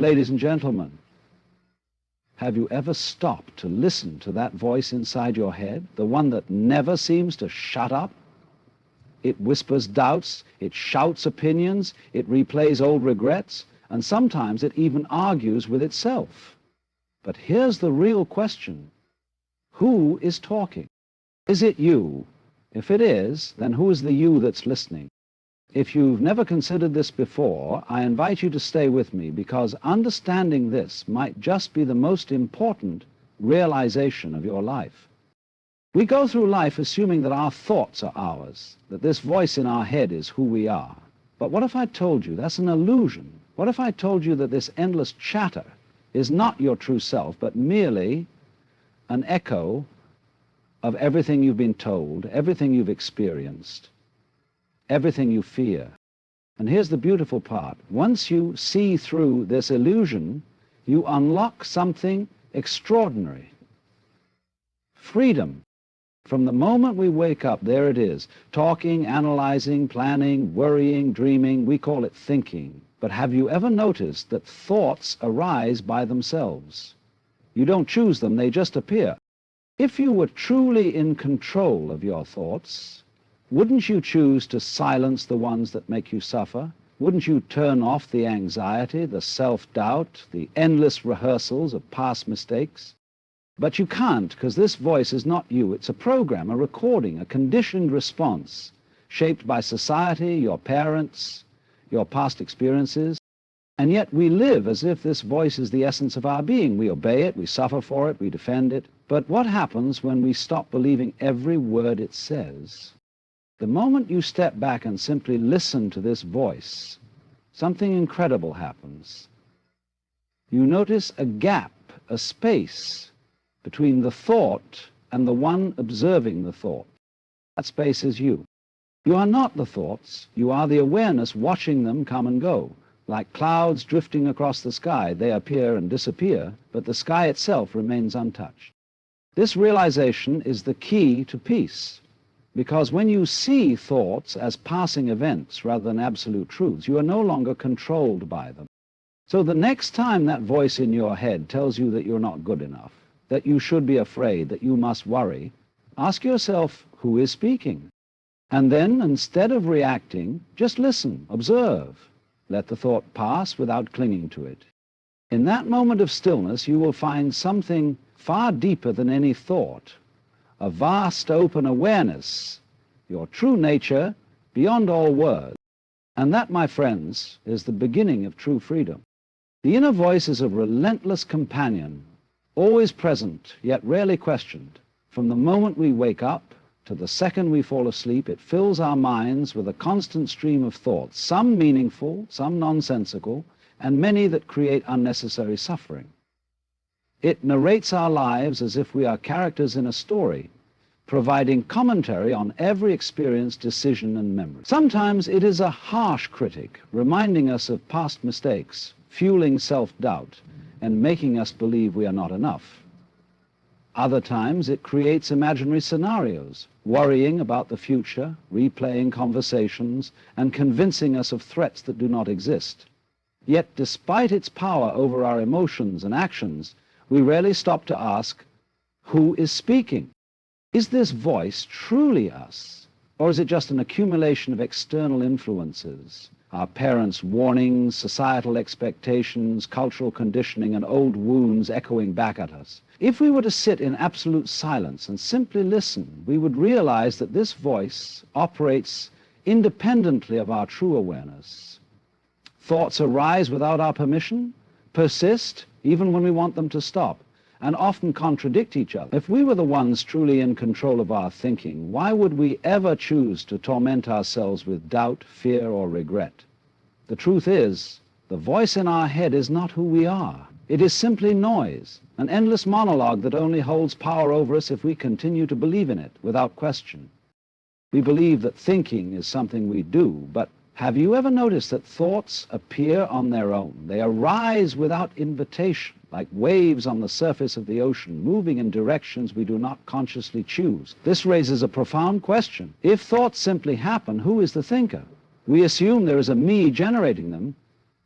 Ladies and gentlemen, have you ever stopped to listen to that voice inside your head, the one that never seems to shut up? It whispers doubts, it shouts opinions, it replays old regrets, and sometimes it even argues with itself. But here's the real question. Who is talking? Is it you? If it is, then who is the you that's listening? If you've never considered this before, I invite you to stay with me, because understanding this might just be the most important realization of your life. We go through life assuming that our thoughts are ours, that this voice in our head is who we are. But what if I told you that's an illusion? What if I told you that this endless chatter is not your true self, but merely an echo of everything you've been told, everything you've experienced, everything you fear? And here's the beautiful part. Once you see through this illusion, you unlock something extraordinary. Freedom. From the moment we wake up, there it is. Talking, analyzing, planning, worrying, dreaming, we call it thinking. But have you ever noticed that thoughts arise by themselves? You don't choose them, they just appear. If you were truly in control of your thoughts, wouldn't you choose to silence the ones that make you suffer? Wouldn't you turn off the anxiety, the self-doubt, the endless rehearsals of past mistakes? But you can't, because this voice is not you. It's a program, a recording, a conditioned response, shaped by society, your parents, your past experiences. And yet we live as if this voice is the essence of our being. We obey it, we suffer for it, we defend it. But what happens when we stop believing every word it says? The moment you step back and simply listen to this voice, something incredible happens. You notice a gap, a space between the thought and the one observing the thought. That space is you. You are not the thoughts. You are the awareness watching them come and go. Like clouds drifting across the sky, they appear and disappear, but the sky itself remains untouched. This realization is the key to peace. Because when you see thoughts as passing events rather than absolute truths, you are no longer controlled by them. So the next time that voice in your head tells you that you're not good enough, that you should be afraid, that you must worry, ask yourself, who is speaking? And then, instead of reacting, just listen, observe. Let the thought pass without clinging to it. In that moment of stillness, you will find something far deeper than any thought. A vast open awareness, your true nature beyond all words. And that, my friends, is the beginning of true freedom. The inner voice is a relentless companion, always present, yet rarely questioned. From the moment we wake up to the second we fall asleep, it fills our minds with a constant stream of thoughts, some meaningful, some nonsensical, and many that create unnecessary suffering. It narrates our lives as if we are characters in a story, providing commentary on every experience, decision, and memory. Sometimes it is a harsh critic, reminding us of past mistakes, fueling self-doubt, and making us believe we are not enough. Other times it creates imaginary scenarios, worrying about the future, replaying conversations, and convincing us of threats that do not exist. Yet, despite its power over our emotions and actions, we rarely stop to ask, who is speaking? Is this voice truly us, or is it just an accumulation of external influences? Our parents' warnings, societal expectations, cultural conditioning, and old wounds echoing back at us. If we were to sit in absolute silence and simply listen, we would realize that this voice operates independently of our true awareness. Thoughts arise without our permission, persist even when we want them to stop, and often contradict each other. If we were the ones truly in control of our thinking, why would we ever choose to torment ourselves with doubt, fear, or regret? The truth is, the voice in our head is not who we are. It is simply noise, an endless monologue that only holds power over us if we continue to believe in it without question. We believe that thinking is something we do, but have you ever noticed that thoughts appear on their own? They arise without invitation, like waves on the surface of the ocean, moving in directions we do not consciously choose. This raises a profound question. If thoughts simply happen, who is the thinker? We assume there is a me generating them,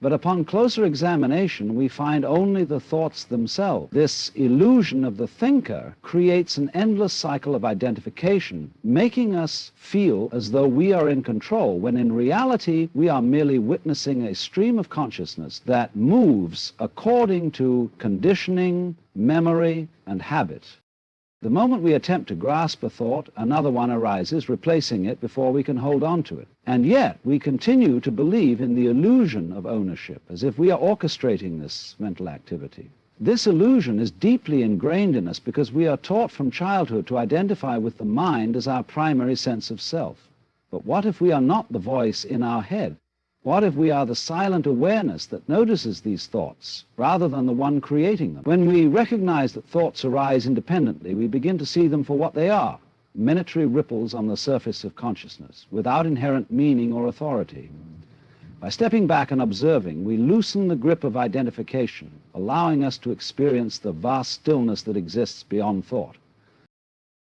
But upon closer examination, we find only the thoughts themselves. This illusion of the thinker creates an endless cycle of identification, making us feel as though we are in control, when in reality we are merely witnessing a stream of consciousness that moves according to conditioning, memory, and habit. The moment we attempt to grasp a thought, another one arises, replacing it before we can hold on to it. And yet we continue to believe in the illusion of ownership, as if we are orchestrating this mental activity. This illusion is deeply ingrained in us because we are taught from childhood to identify with the mind as our primary sense of self. But what if we are not the voice in our head? What if we are the silent awareness that notices these thoughts, rather than the one creating them? When we recognize that thoughts arise independently, we begin to see them for what they are, minatory ripples on the surface of consciousness, without inherent meaning or authority. By stepping back and observing, we loosen the grip of identification, allowing us to experience the vast stillness that exists beyond thought.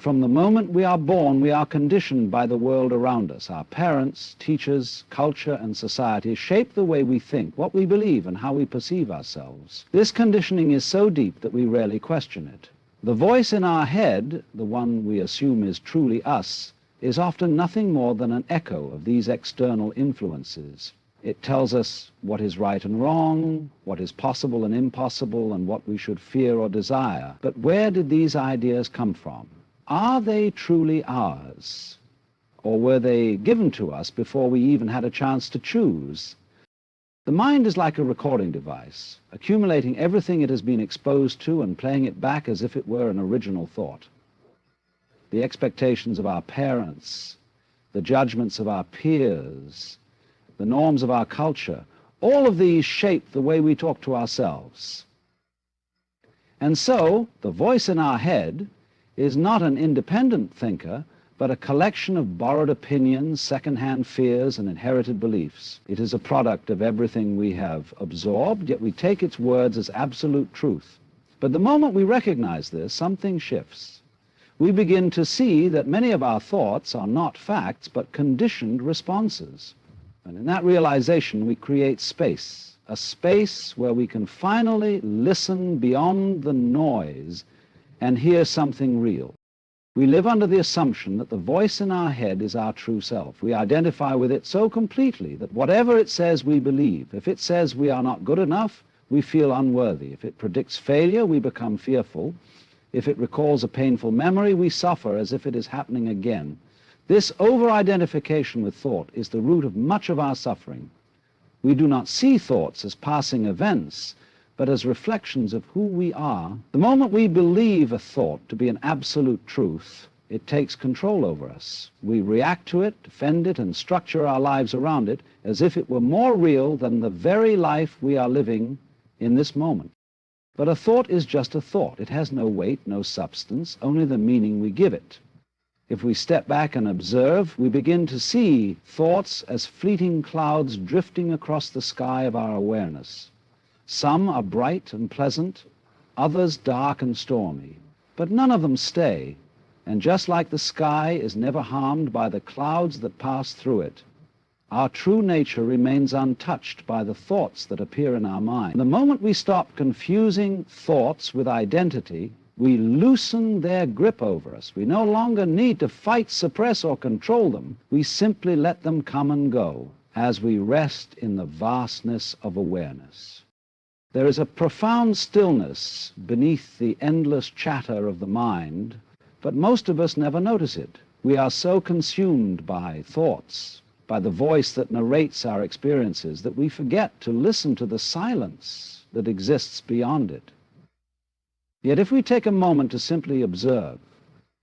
From the moment we are born, we are conditioned by the world around us. Our parents, teachers, culture, and society shape the way we think, what we believe, and how we perceive ourselves. This conditioning is so deep that we rarely question it. The voice in our head, the one we assume is truly us, is often nothing more than an echo of these external influences. It tells us what is right and wrong, what is possible and impossible, and what we should fear or desire. But where did these ideas come from? Are they truly ours? Or were they given to us before we even had a chance to choose? The mind is like a recording device, accumulating everything it has been exposed to and playing it back as if it were an original thought. The expectations of our parents, the judgments of our peers, the norms of our culture, all of these shape the way we talk to ourselves. And so, the voice in our head is not an independent thinker, but a collection of borrowed opinions, second-hand fears, and inherited beliefs. It is a product of everything we have absorbed, yet we take its words as absolute truth. But the moment we recognize this, something shifts. We begin to see that many of our thoughts are not facts, but conditioned responses. And in that realization, we create space, a space where we can finally listen beyond the noise and hear something real. We live under the assumption that the voice in our head is our true self. We identify with it so completely that whatever it says we believe. If it says we are not good enough, we feel unworthy. If it predicts failure, we become fearful. If it recalls a painful memory, we suffer as if it is happening again. This over-identification with thought is the root of much of our suffering. We do not see thoughts as passing events, but as reflections of who we are. The moment we believe a thought to be an absolute truth, it takes control over us. We react to it, defend it, and structure our lives around it as if it were more real than the very life we are living in this moment. But a thought is just a thought. It has no weight, no substance, only the meaning we give it. If we step back and observe, we begin to see thoughts as fleeting clouds drifting across the sky of our awareness. Some are bright and pleasant, others dark and stormy, but none of them stay, and just like the sky is never harmed by the clouds that pass through it, our true nature remains untouched by the thoughts that appear in our mind. The moment we stop confusing thoughts with identity, we loosen their grip over us. We no longer need to fight, suppress, or control them. We simply let them come and go as we rest in the vastness of awareness. There is a profound stillness beneath the endless chatter of the mind, but most of us never notice it. We are so consumed by thoughts, by the voice that narrates our experiences, that we forget to listen to the silence that exists beyond it. Yet if we take a moment to simply observe,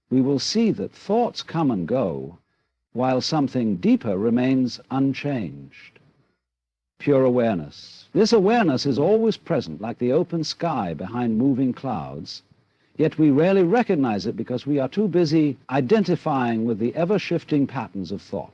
we will see that thoughts come and go, while something deeper remains unchanged. Pure awareness. This awareness is always present, like the open sky behind moving clouds, yet we rarely recognize it because we are too busy identifying with the ever-shifting patterns of thought.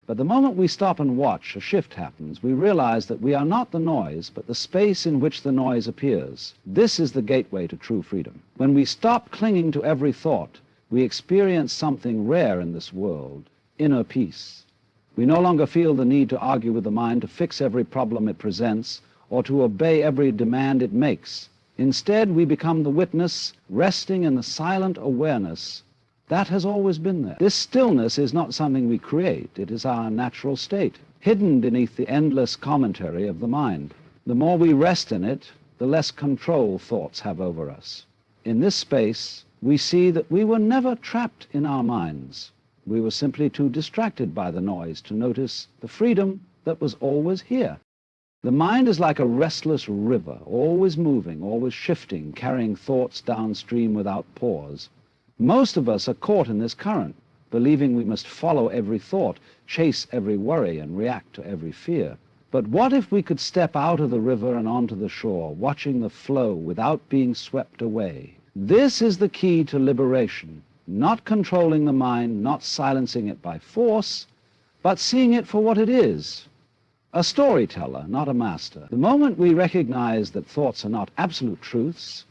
But the moment we stop and watch, a shift happens. We realize that we are not the noise, but the space in which the noise appears. This is the gateway to true freedom. When we stop clinging to every thought, we experience something rare in this world, inner peace. We no longer feel the need to argue with the mind, to fix every problem it presents, or to obey every demand it makes. Instead, we become the witness, resting in the silent awareness that has always been there. This stillness is not something we create. It is our natural state, hidden beneath the endless commentary of the mind. The more we rest in it, the less control thoughts have over us. In this space, we see that we were never trapped in our minds. We were simply too distracted by the noise to notice the freedom that was always here. The mind is like a restless river, always moving, always shifting, carrying thoughts downstream without pause. Most of us are caught in this current, believing we must follow every thought, chase every worry, and react to every fear. But what if we could step out of the river and onto the shore, watching the flow without being swept away? This is the key to liberation, not controlling the mind, not silencing it by force, but seeing it for what it is, a storyteller, not a master. The moment we recognize that thoughts are not absolute truths,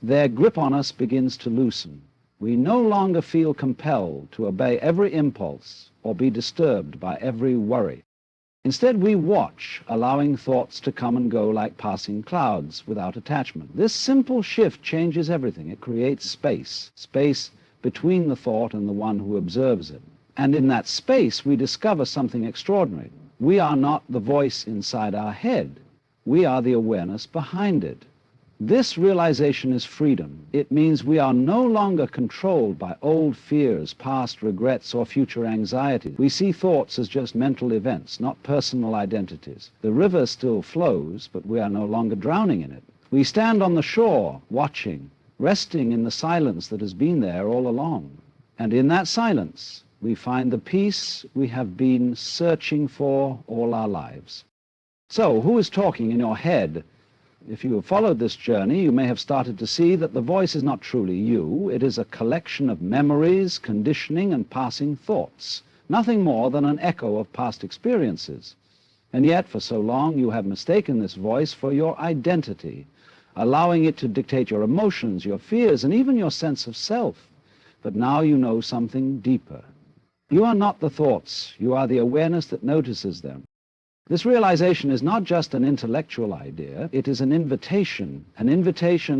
their grip on us begins to loosen. We no longer feel compelled to obey every impulse or be disturbed by every worry. Instead, we watch, allowing thoughts to come and go like passing clouds without attachment. This simple shift changes everything. It creates space between the thought and the one who observes it. And in that space, we discover something extraordinary. We are not the voice inside our head. We are the awareness behind it. This realization is freedom. It means we are no longer controlled by old fears, past regrets, or future anxieties. We see thoughts as just mental events, not personal identities. The river still flows, but we are no longer drowning in it. We stand on the shore, watching, resting in the silence that has been there all along. And in that silence, we find the peace we have been searching for all our lives. So, who is talking in your head? If you have followed this journey, you may have started to see that the voice is not truly you. It is a collection of memories, conditioning, and passing thoughts, nothing more than an echo of past experiences. And yet, for so long, you have mistaken this voice for your identity, allowing it to dictate your emotions, your fears, and even your sense of self. But now you know something deeper. You are not the thoughts. You are the awareness that notices them. This realization is not just an intellectual idea. It is an invitation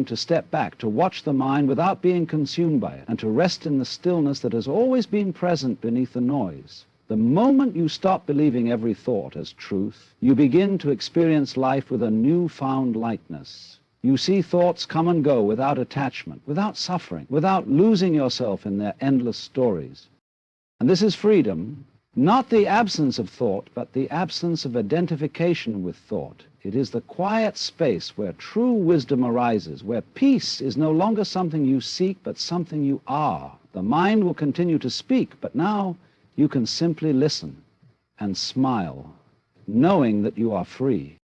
to step back, to watch the mind without being consumed by it, and to rest in the stillness that has always been present beneath the noise. The moment you stop believing every thought as truth, you begin to experience life with a newfound lightness. You see thoughts come and go without attachment, without suffering, without losing yourself in their endless stories. And this is freedom. Not the absence of thought, but the absence of identification with thought. It is the quiet space where true wisdom arises, where peace is no longer something you seek, but something you are. The mind will continue to speak, but now you can simply listen and smile, knowing that you are free.